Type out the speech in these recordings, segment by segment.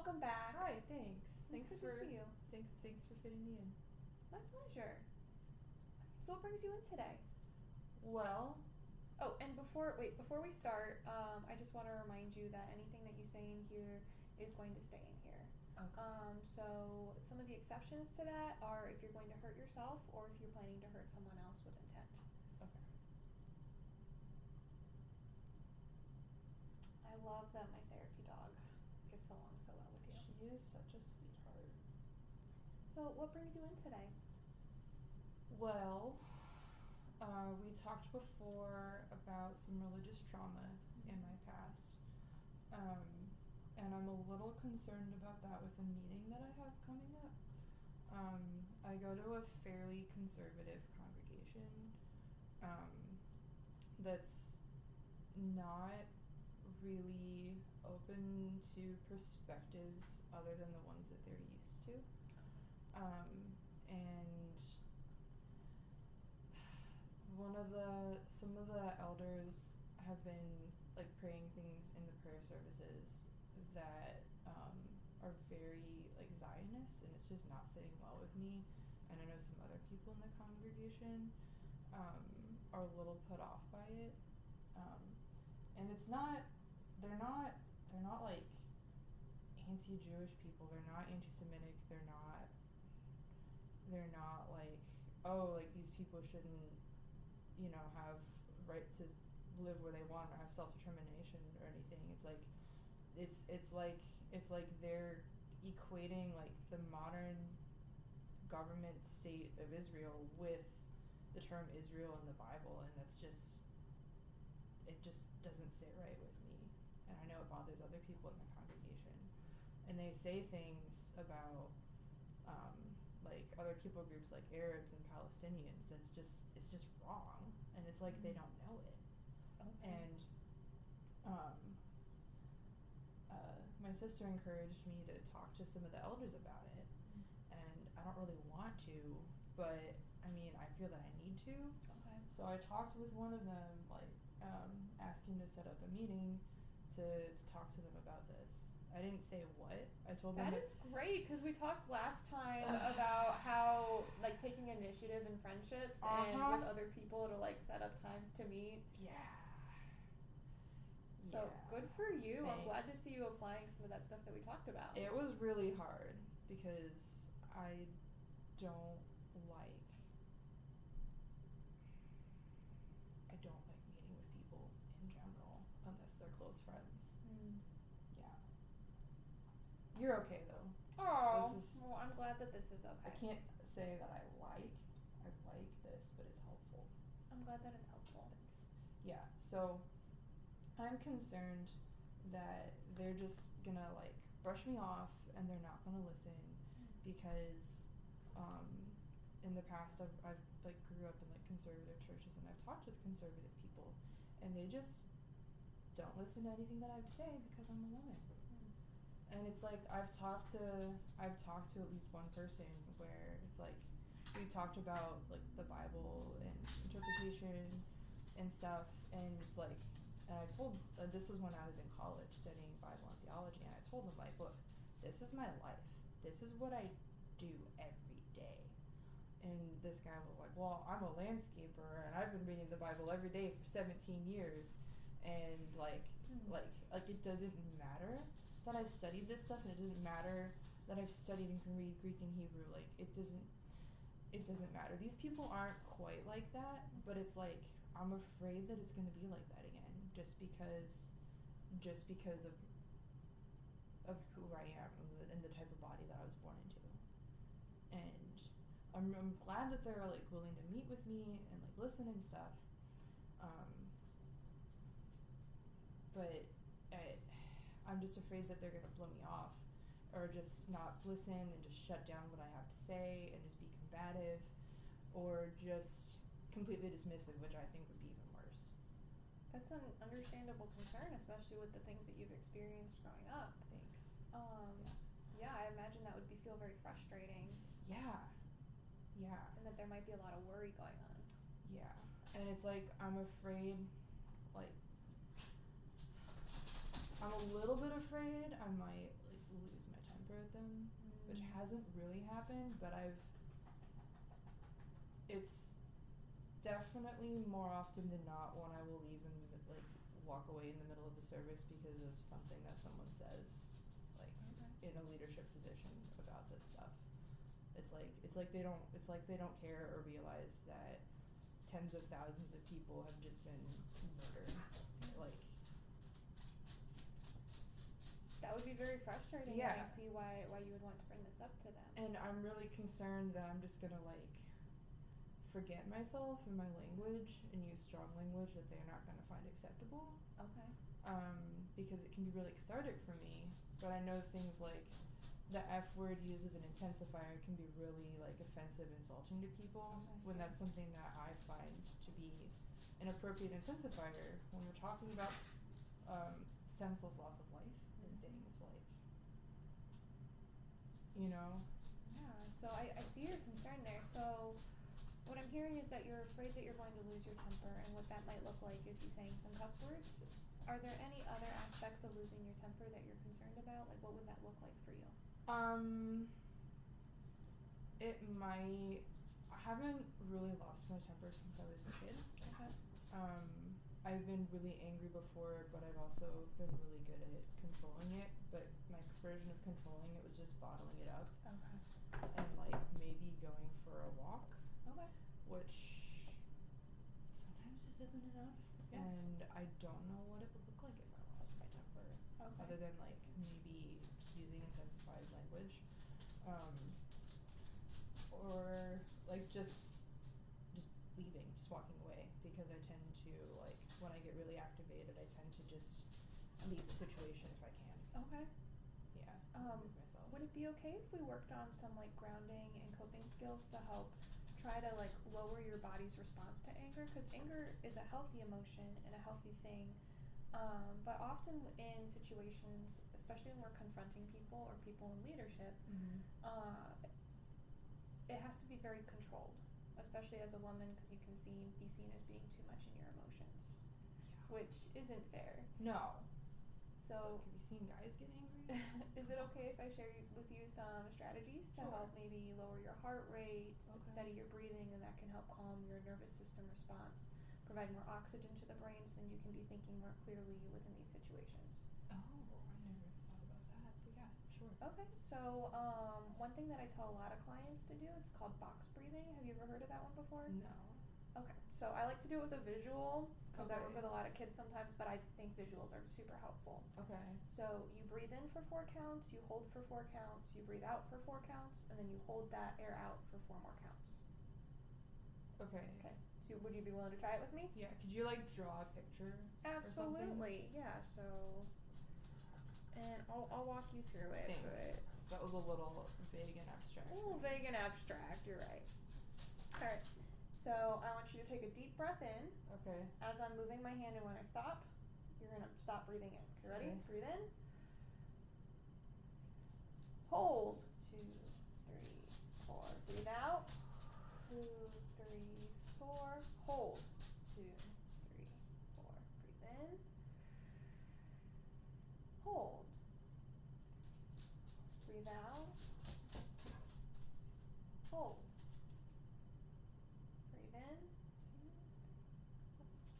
welcome back. Hi, thanks. It's good to see you. Thanks for fitting me in. My pleasure. So what brings you in today? Well, Oh, and before we start, I just want to remind you that anything that you say in here is going to stay in here. okay. So some of the exceptions to that are if you're going to hurt yourself or if you're planning to hurt someone else with intent. Okay. I love that my therapy dog gets along so well with you. She is such a sweetheart. So what brings you in today? Well, we talked before about some religious trauma in my past. And I'm a little concerned about that with a meeting that I have coming up. I go to a fairly conservative congregation that's not really open to perspectives other than the ones that they're used to. And some of the elders have been like praying things in the prayer services that are very like Zionist, and it's just not sitting well with me. And I know some other people in the congregation are a little put off by it. And it's not, they're not like anti-Jewish people. They're not anti-Semitic. They're not like, oh, like these people shouldn't, have right to live where they want or have self-determination or anything. It's like they're equating like the modern government state of Israel with the term Israel in the Bible, and it just doesn't sit right with me. And I know it bothers other people in the congregation. And they say things about like other people groups like Arabs and Palestinians it's just wrong, and it's like they don't know it. Okay. And my sister encouraged me to talk to some of the elders about it, and I don't really want to, but I mean I feel that I need to. Okay. So I talked with one of them, like asking to set up a meeting to talk to them about this. I didn't say what. I told them That is great, because we talked last time about how like taking initiative in friendships and with other people to like set up times to meet. Yeah. So good for you. Thanks. I'm glad to see you applying some of that stuff that we talked about. It was really hard because I don't like meeting with people in general unless they're close friends. Yeah. You're okay though. Oh, well, I'm glad that this is okay. I can't say that I like this, but it's helpful. I'm glad that it's helpful. Thanks. Yeah, so I'm concerned that they're just gonna like brush me off and they're not gonna listen because in the past I've like grew up in like conservative churches, and I've talked with conservative people, and they just don't listen to anything that I have to say because I'm a woman. And it's like I've talked to at least one person where it's like we talked about like the Bible and interpretation and stuff, and it's like, and I told this was when I was in college studying Bible and theology, and I told them like, look, this is my life. This is what I do every day. And this guy was like, well, I'm a landscaper and I've been reading the Bible every day for 17 years. And like it doesn't matter that I've studied this stuff, and it doesn't matter that I've studied and can read Greek and Hebrew. Like it doesn't matter. These people aren't quite like that, but it's like I'm afraid that it's going to be like that again, just because of who I am and the type of body that I was born into. And I'm glad that they're like willing to meet with me and like listen and stuff. But I'm just afraid that they're gonna blow me off, or just not listen and just shut down what I have to say and just be combative, or just completely dismissive, which I think would be even worse. That's an understandable concern, especially with the things that you've experienced growing up. Thanks. Yeah, I imagine that would feel very frustrating. Yeah. And that there might be a lot of worry going on. Yeah. And it's like I'm afraid, like I'm a little bit afraid I might like lose my temper at them, which hasn't really happened, but it's definitely more often than not when I will leave and like walk away in the middle of the service because of something that someone says, like in a leadership position about this stuff. It's like they don't care or realize that tens of thousands of people have just been murdered. Like, that would be very frustrating. Yeah. And I see why you would want to bring this up to them. And I'm really concerned that I'm just gonna like forget myself and my language and use strong language that they're not gonna find acceptable. Okay. Because it can be really cathartic for me, but I know things like the F word used as an intensifier can be really like offensive, insulting to people, when that's something that I find to be an appropriate intensifier when we're talking about senseless loss of life and things like, you know. Yeah, so I see your concern there. So what I'm hearing is that you're afraid that you're going to lose your temper, and what that might look like is you saying some cuss words. Are there any other aspects of losing your temper that you're concerned about? Like, what would that look like for you? It might. I haven't really lost my temper since I was a kid. Okay. I've been really angry before, but I've also been really good at controlling it. But my version of controlling it was just bottling it up. Okay. And like maybe going for a walk. Okay. Which sometimes just isn't enough. Yeah. And I don't know what it would look like if I lost my temper. Okay. Other than like maybe using intensified language. Or like just leaving, just walking away, because I tend to like when I get really activated I tend to just leave the situation if I can. Okay. Yeah. Would it be okay if we worked on some like grounding and coping skills to help try to like lower your body's response to anger? Because anger is a healthy emotion and a healthy thing, but often in situations, especially when we're confronting people or people in leadership, it has to be very controlled, especially as a woman, because you can be seen as being too much in your emotions, which isn't fair. No. So have you seen guys get angry? Is it okay if I share with you some strategies to help maybe lower your heart rate, steady your breathing, and that can help calm your nervous system response, provide more oxygen to the brain so you can be thinking more clearly within these situations? Oh, I never thought about that. But yeah, sure. Okay, so one thing that I tell a lot of clients to do, it's called box breathing. Have you ever heard of that one before? No. Okay, so I like to do it with a visual, because I work with a lot of kids sometimes, but I think visuals are super helpful. Okay. So you breathe in for 4 counts, you hold for 4 counts, you breathe out for 4 counts, and then you hold that air out for 4 more counts. Okay. Okay, so would you be willing to try it with me? Yeah, could you like draw a picture? Absolutely, yeah, so, and I'll walk you through it. Thanks. But So that was a little vague and abstract. a little vague and abstract, you're right. Alright, so I want you to take a deep breath in. Okay. As I'm moving my hand, and when I stop, you're going to stop breathing in. You ready? Okay. Breathe in. Hold. 2, 3, 4. Breathe out. 2, 3, 4. Hold. 2, 3, 4. Breathe in. Hold. Breathe out. Hold. Breathe in.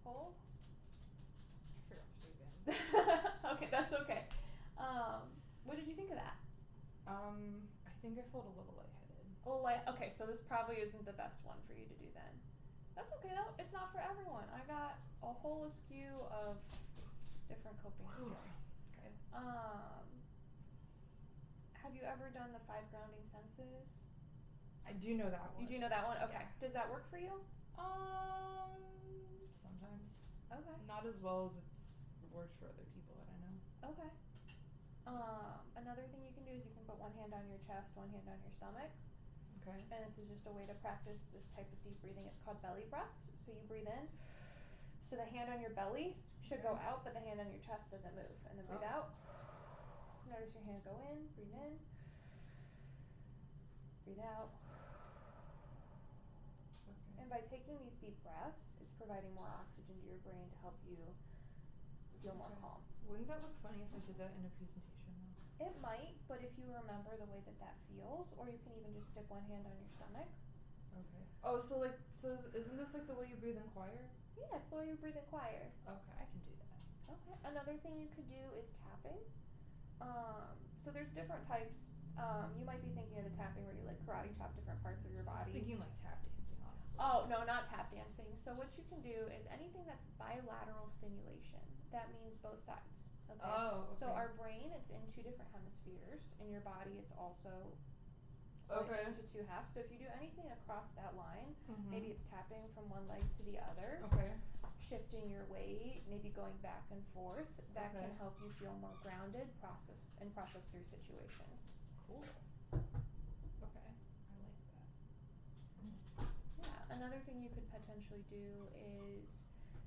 Hold. I forgot to breathe in. Okay, that's okay. What did you think of that? I think I felt a little lightheaded. Oh, okay, so this probably isn't the best one for you to do then. That's okay though. It's not for everyone. I got a whole askew of different coping skills. Okay. Have you ever done the 5 grounding senses? I do know that one. You do know that one? Okay. Yeah. Does that work for you? Sometimes. Okay. Not as well as it's worked for other people that I know. Okay. Another thing you can do is you can put one hand on your chest, one hand on your stomach. Okay. And this is just a way to practice this type of deep breathing. It's called belly breaths. So you breathe in. So the hand on your belly should go out, but the hand on your chest doesn't move. And then breathe out. Notice your hand go in. Breathe in. Breathe out. Okay. And by taking these deep breaths, it's providing more oxygen to your brain to help you feel more calm. Wouldn't that look funny if I did that in a presentation though? It It might, but if you remember the way that that feels, or you can even just stick one hand on your stomach. Okay. Oh, so isn't this like the way you breathe in choir? Yeah, it's the way you breathe in choir. Okay, I can do that. Okay. Another thing you could do is tapping. So there's different types. You might be thinking of the tapping where you like karate chop different parts of your I was body. thinking like tap dancing, honestly. Oh, no, not tap dancing. So what you can do is anything that's bilateral stimulation. That means both sides. Okay. Oh, okay. So our brain, it's in two different hemispheres. In your body, it's also split into two halves. So if you do anything across that line, maybe it's tapping from one leg to the other. Okay. Shifting your weight, maybe going back and forth, that can help you feel more grounded, process through situations. Cool. Okay, I like that. Yeah, another thing you could potentially do is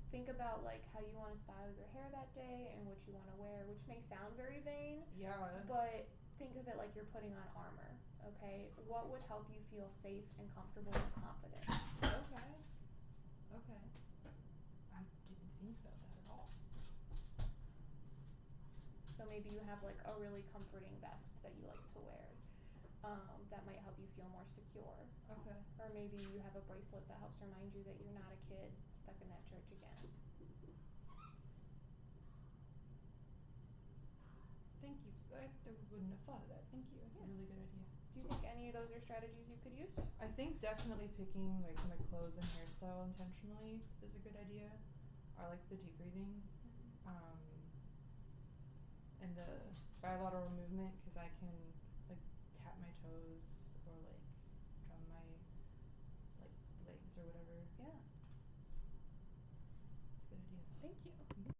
think about like how you want to style your hair that day and what you want to wear, which may sound very vain. Yeah. But think of it like you're putting on armor. Okay, what would help you feel safe and comfortable and confident? Okay. Okay. I didn't think about that at all. So maybe you have like a really comforting vest that you like to wear. That might help you feel more secure. Okay. Or maybe you have a bracelet that helps remind you that you're not a kid stuck in that church again. Thank you. I wouldn't have thought of that. Thank you. That's a really good idea. Do you think any of those are strategies you could use? I think definitely picking like my clothes and hairstyle intentionally is a good idea. I like the deep breathing. And the bilateral movement because I can like tap my toes or like drum my like legs or whatever. Yeah. It's a good idea. Thank you.